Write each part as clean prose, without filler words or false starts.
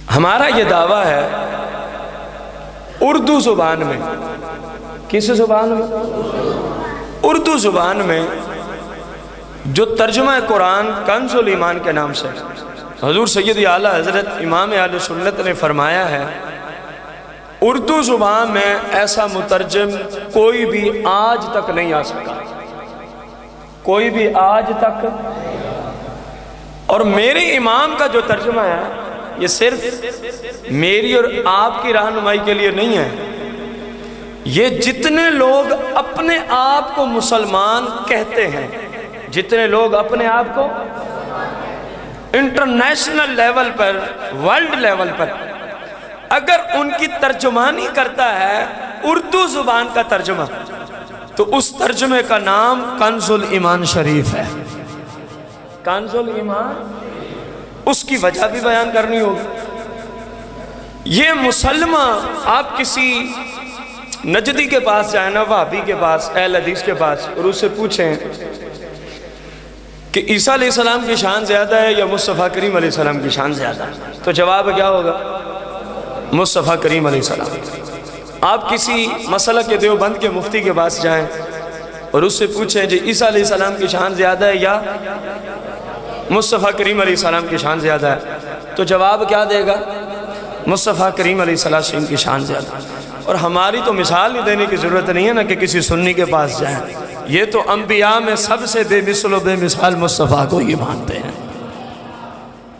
ہمارا یہ دعویٰ ہے اردو زبان میں، کس زبان میں؟ اردو زبان میں جو ترجمہ قرآن کنز الایمان کے نام سے حضور سید اعلیٰ حضرت امام اہل سنت نے فرمایا ہے، اردو زبان میں ایسا مترجم کوئی بھی آج تک نہیں آ سکا، کوئی بھی آج تک۔ اور میرے امام کا جو ترجمہ ہے یہ صرف میری اور آپ کی رہنمائی کے لیے نہیں ہے، یہ جتنے لوگ اپنے آپ کو مسلمان کہتے ہیں، جتنے لوگ اپنے آپ کو انٹرنیشنل لیول پر، ورلڈ لیول پر اگر ان کی ترجمانی کرتا ہے اردو زبان کا ترجمہ، تو اس ترجمے کا نام کنز الایمان شریف ہے۔ کنز الایمان، اس کی وجہ بھی بیان کرنی ہوگی۔ یہ مسلمہ آپ کسی نجدی کے پاس جائیں نا، وہابی کے پاس، اہل حدیث کے پاس، اور اس سے پوچھیں کہ عیسیٰ علیہ السلام کی شان زیادہ ہے یا مصطفیٰ کریم علیہ السلام کی شان زیادہ ہے، تو جواب کیا ہوگا؟ مصطفیٰ کریم علیہ السلام۔ آپ کسی مسئلہ کے دیوبند کے مفتی کے پاس جائیں اور اس سے پوچھیں جی عیسیٰ علیہ السلام کی شان زیادہ ہے یا مصطفیٰ کریم علیہ السلام کی شان زیادہ ہے، تو جواب کیا دے گا؟ مصطفیٰ کریم علیہ السلام کی شان زیادہ ہے۔ اور ہماری تو مثال نہیں دینے کی ضرورت نہیں ہے نا کہ کسی سنی کے پاس جائیں، یہ تو انبیاء میں سب سے بے مثل و بے مثال مصطفیٰ کو ہی مانتے ہیں۔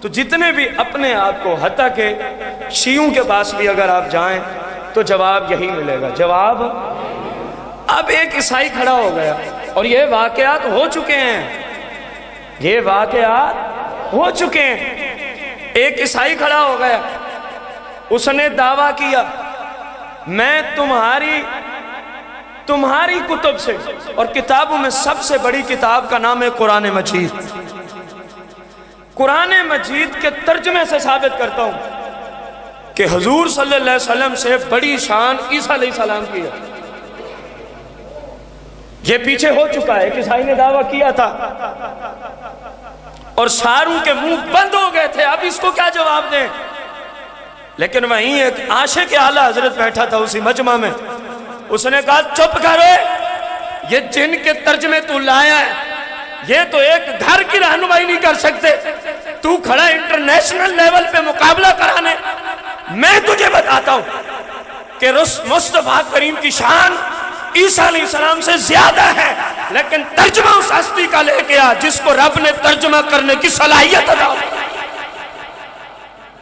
تو جتنے بھی اپنے آپ کو، حتیٰ کہ شیعوں کے پاس بھی اگر آپ جائیں تو جواب یہی ملے گا۔ جواب اب ایک عیسائی کھڑا ہو گیا، اور یہ واقعات ہو چکے ہیں، یہ واقعات ہو چکے ہیں۔ ایک عیسائی کھڑا ہو گیا، اس نے دعویٰ کیا میں تمہاری کتب سے، اور کتابوں میں سب سے بڑی کتاب کا نام ہے قرآن مجید، قرآن مجید کے ترجمے سے ثابت کرتا ہوں کہ حضور صلی اللہ علیہ وسلم سے بڑی شان عیسیٰ علیہ السلام کی ہے۔ یہ پیچھے ہو چکا ہے، ایک عیسائی نے دعویٰ کیا تھا اور ساروں کے منہ بند ہو گئے تھے، اب اس کو کیا جواب دیں؟ لیکن وہیں ایک عاشق اعلیٰ حضرت بیٹھا تھا اسی مجمع میں، اس نے کہا چپ کرو، یہ جن کے ترجمے تو لایا ہے یہ تو ایک گھر کی رہنمائی نہیں کر سکتے، تو کھڑا انٹرنیشنل لیول پہ مقابلہ کرانے۔ میں تجھے بتاتا ہوں کہ مصطفیٰ کریم کی شان عیسیٰ علیہ السلام سے زیادہ ہے، لیکن ترجمہ اس ہستی کا لے کے آ جس کو رب نے ترجمہ کرنے کی صلاحیت عطا کی۔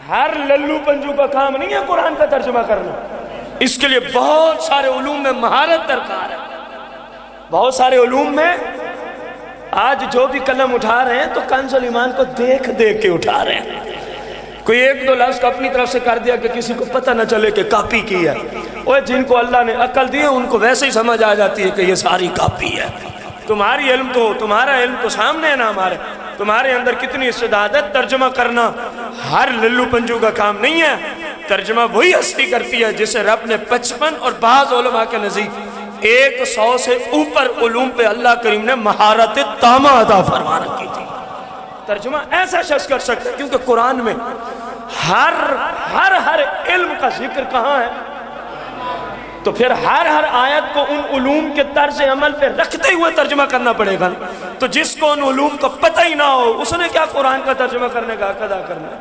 ہر للو پنجو کا کام نہیں ہے قرآن کا ترجمہ کرنا، اس کے لیے بہت سارے علوم میں مہارت درکار ہے، بہت سارے علوم میں۔ آج جو بھی قلم اٹھا رہے ہیں تو کنز الایمان کو دیکھ دیکھ کے اٹھا رہے ہیں، کوئی ایک دو لفظ کو اپنی طرف سے کر دیا کہ کسی کو پتہ نہ چلے کہ کاپی کی ہے، اور جن کو اللہ نے عقل دی ہے ان کو ویسے ہی سمجھ آ جاتی ہے کہ یہ ساری کاپی ہے۔ تمہارا علم تو سامنے ہے نا ہمارے، تمہارے اندر کتنی استعداد ہے، ترجمہ کرنا ہر للو پنجو کا کام نہیں ہے، ترجمہ وہی ہستی کرتی ہے جسے رب نے 55 اور بعض علماء کے نزدیک 100 سے اوپر علوم پہ اللہ کریم نے مہارت تامہ عطا فرما رکھی تھی۔ ترجمہ ایسا شخص کر سکتا ہے، کیونکہ قرآن میں ہر علم کا ذکر کہاں ہے، تو پھر ہر آیت کو ان علوم کے طرز عمل پہ رکھتے ہوئے ترجمہ کرنا پڑے گا۔ تو جس کو ان علوم کو پتہ ہی نہ ہو اس نے کیا قرآن کا ترجمہ کرنے کا حق ادا کرنا ہے؟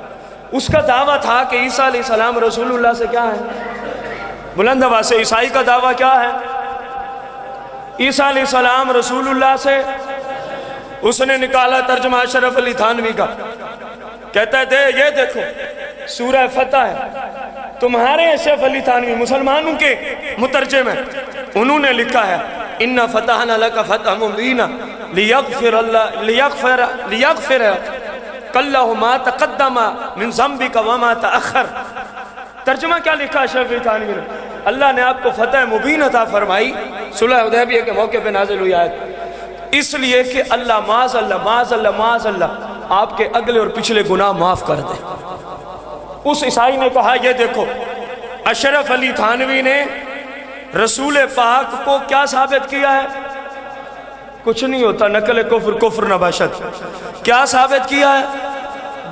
اس کا دعویٰ تھا کہ عیسیٰ علیہ السلام رسول اللہ سے کیا ہے؟ بلند آواز سے عیسائی کا دعویٰ کیا ہے؟ عیسیٰ علیہ السلام رسول اللہ سے، اس نے نکالا ترجمہ اشرف علی تھانوی کا، کہتا ہے یہ دیکھو سورہ فتح ہے، تمہارے اشرف علی تھانوی مسلمانوں کے مترجم ہیں، انہوں نے لکھا ہے اِنَّا فَتَحْنَا لَكَ فَتْحًا مُبِينًا لِيَغْفِرَ کَلَّهُ مَا تَقَدَّمَ مِن ذَنبِكَ وَمَا تَأَخَّرَ۔ ترجمہ کیا لکھا اشرف علی تھانوی نے؟ اللہ نے آپ کو فتح مبین عطا فرمائی، صلح حدیبیہ کے موقع پہ نازل ہوئی آیت، اس لیے کہ اللہ معاذ اللہ آپ کے اگلے اور پچھلے گناہ معاف کر دے۔ اس عیسائی نے کہا یہ دیکھو اشرف علی تھانوی نے رسول پاک کو کیا ثابت کیا ہے؟ کچھ نہیں ہوتا، نقل کفر نباشت۔ کیا ثابت کیا ہے؟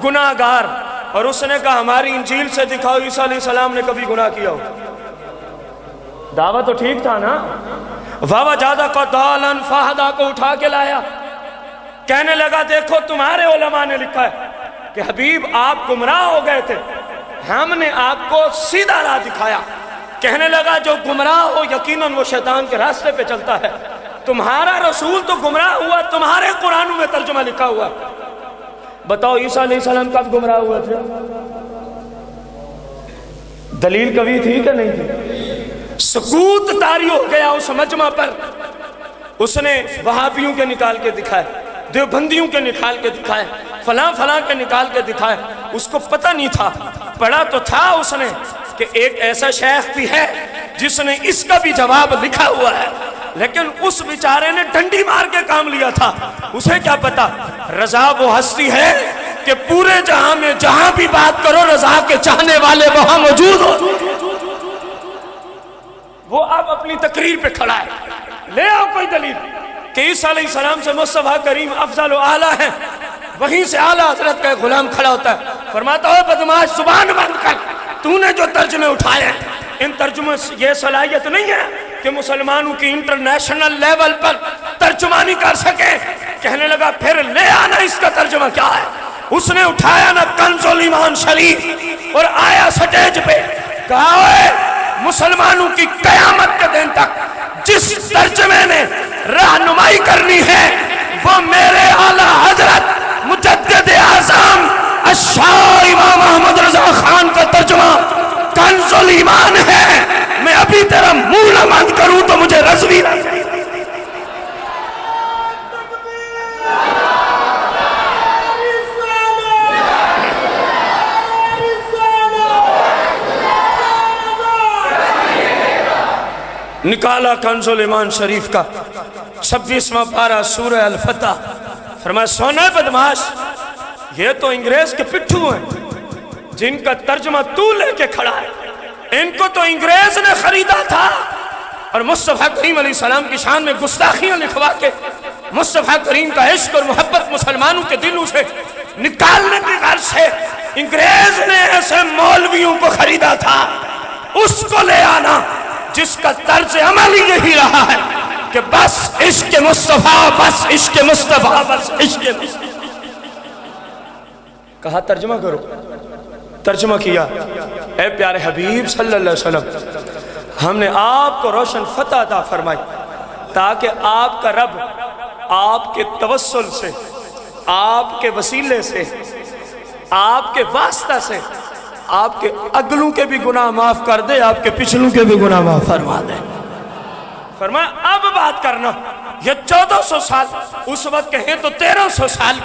گناہگار۔ اور اس نے کہا ہماری انجیل سے دکھاؤ عیسیٰ علیہ السلام نے کبھی گناہ کیا ہو؟ دعویٰ تو ٹھیک تھا نا؟ وَوَجَدَكَ ضَالًا فَهَدَىٰ کو اٹھا کے لایا، کہنے لگا دیکھو تمہارے علماء نے لکھا ہے کہ حبیب آپ گمراہ ہو گئے تھے، ہم نے آپ کو سیدھا راہ دکھایا۔ کہنے لگا جو گمراہ ہو یقیناً وہ شیطان کے راستے پہ چلتا ہے، تمہارا رسول تو گمراہ ہوا، تمہارے قرآنوں میں ترجمہ لکھا ہوا۔ بتاؤ عیسیٰ علیہ السلام کب گمراہ ہوا تھے؟ دلیل کبھی تھی کہ نہیں تھی؟ سکوت طاری ہو گیا اس مجمع پر۔ اس نے وہابیوں کے نکال کے دکھائے، دیوبندیوں کے نکال کے دکھائے، فلاں فلاں کے نکال کے دکھائے۔ اس کو پتہ نہیں تھا، پڑھا تو تھا اس نے کہ ایک ایسا شیخ بھی ہے جس نے اس کا بھی جواب لکھا ہوا ہے، لیکن اس بیچارے نے ڈنڈی مار کے کام لیا تھا۔ اسے کیا پتا رضا وہ ہستی ہے کہ پورے جہاں میں جہاں بھی بات کرو رضا کے چاہنے والے وہاں موجود ہو۔ وہ اب اپنی تقریر پہ کھڑا ہے، لے آؤ کوئی دلیل کہ عیسیٰ علیہ السلام سے مصطفیٰ کریم افضل و اعلیٰ ہیں۔ وہیں سے اعلیٰ حضرت کا ایک غلام کھڑا ہوتا ہے، فرماتا ہے بدماش زبان بند کر، تو نے جو ترجمے اٹھائے ہیں ان ترجمے سے یہ صلاحیت نہیں ہے کہ مسلمانوں کی انٹرنیشنل لیول پر ترجمانی کر سکے۔ کہنے لگا پھر لے آنا اس کا ترجمہ کیا ہے۔ اس نے اٹھایا نا کنز الایمان شریف اور آیا سٹیج پہ، کہا اے مسلمانوں کی قیامت کے دن تک جس ترجمے نے رہنمائی کرنی ہے وہ میرے اعلیٰ حضرت مجدد اعظم الشاہ امام احمد رضا خان کا ترجمہ کنز الایمان ہے۔ میں ابھی تیرا منہ نہ بند کروں تو مجھے رضوی نہ۔ نکالا کنز الایمان شریف کا 26واں پارہ سورہ الفتح، فرمایا سونا بدماش یہ تو انگریز کے پٹھو ہیں جن کا ترجمہ تو لے کے کھڑا ہے، ان کو تو انگریز نے خریدا تھا اور مصطفیٰ کریم علیہ السلام کی شان میں گستاخیاں لکھوا کے مصطفیٰ کریم کا عشق اور محبت مسلمانوں کے دلوں سے نکالنے کی غرض سے انگریز نے ایسے مولویوں کو خریدا تھا۔ اس کو لے آنا جس کا طرز عمل یہی رہا ہے کہ بس عشق مصطفیٰ، بس عشق مصطفیٰ، بس عشق مصطفیٰ۔ کہا ترجمہ کرو، ترجمہ کیا۔ اے پیارے حبیب صلی اللہ علیہ وسلم، ہم نے آپ کو روشن فتح عطا فرمائی تاکہ آپ کا رب آپ کے توسل سے، آپ کے وسیلے سے، آپ کے واسطہ سے آپ کے اگلوں کے بھی گناہ معاف کر دے، آپ کے پچھلوں کے بھی گناہ معاف فرما دے۔ فرمایا اب بات کرنا، یہ 1400 سال اس وقت کہیں تو 1300 سال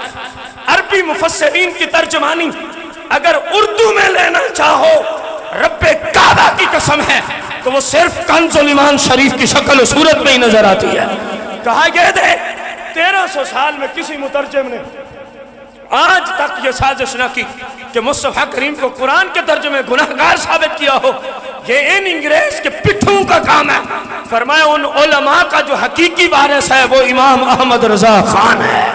عربی مفسرین کی ترجمانی اگر اردو میں لینا چاہو رب کعبہ کی قسم ہے تو وہ صرف کنز الایمان شریف کی شکل و صورت میں ہی نظر آتی ہے۔ کہا یہ دے 1300 سال میں کسی مترجم نے آج تک یہ سازش نہ کی کہ مصطفیٰ کریم کو قرآن کے ترجمے گناہگار ثابت کیا ہو۔ یہ ان انگریز کے پٹھوں کا کام ہے۔ فرمایا ان علماء کا جو حقیقی وارث ہے وہ امام احمد رضا خان ہے۔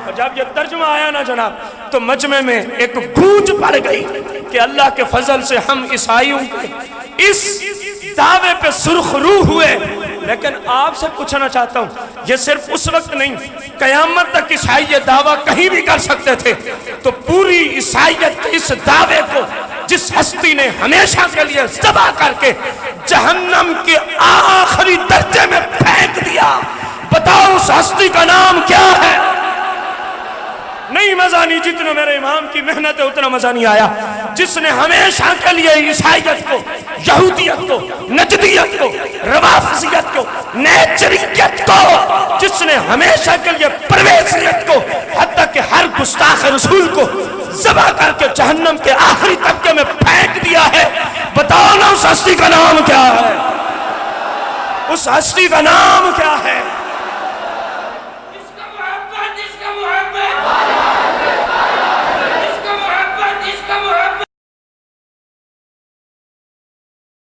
اور جب یہ ترجمہ آیا نا جناب تو مجمع میں ایک گونج پڑ گئی کہ اللہ کے فضل سے ہم عیسائیوں کے اس دعوے پہ سرخ روح ہوئے۔ لیکن آپ سے پوچھنا چاہتا ہوں، یہ صرف اس وقت نہیں، قیامت تک عیسائی یہ دعویٰ کہیں بھی کر سکتے تھے، تو پوری عیسائیت کے اس دعوے کو جس ہستی نے ہمیشہ کے لیے ذبح کر کے جہنم کے آخری درجے میں پھینک دیا، بتاؤ اس ہستی کا نام کیا ہے؟ نہیں مزہ نہیں، جتنا میرے امام کی محنت ہے اتنا مزہ نہیں آیا۔ جس نے ہمیشہ کے لیے عیسائیت کو، یہودیت کو، نجدیت کو، روافضیت کو، نیچریت کو، جس نے ہمیشہ کے لیے پرویزیت کو، حتیٰ کہ ہر گستاخ رسول کو ذبح کر کے جہنم کے آخری طبقے میں پھینک دیا ہے، بتاؤ نا اس ہستی کا نام کیا ہے؟ اس ہستی کا نام کیا ہے؟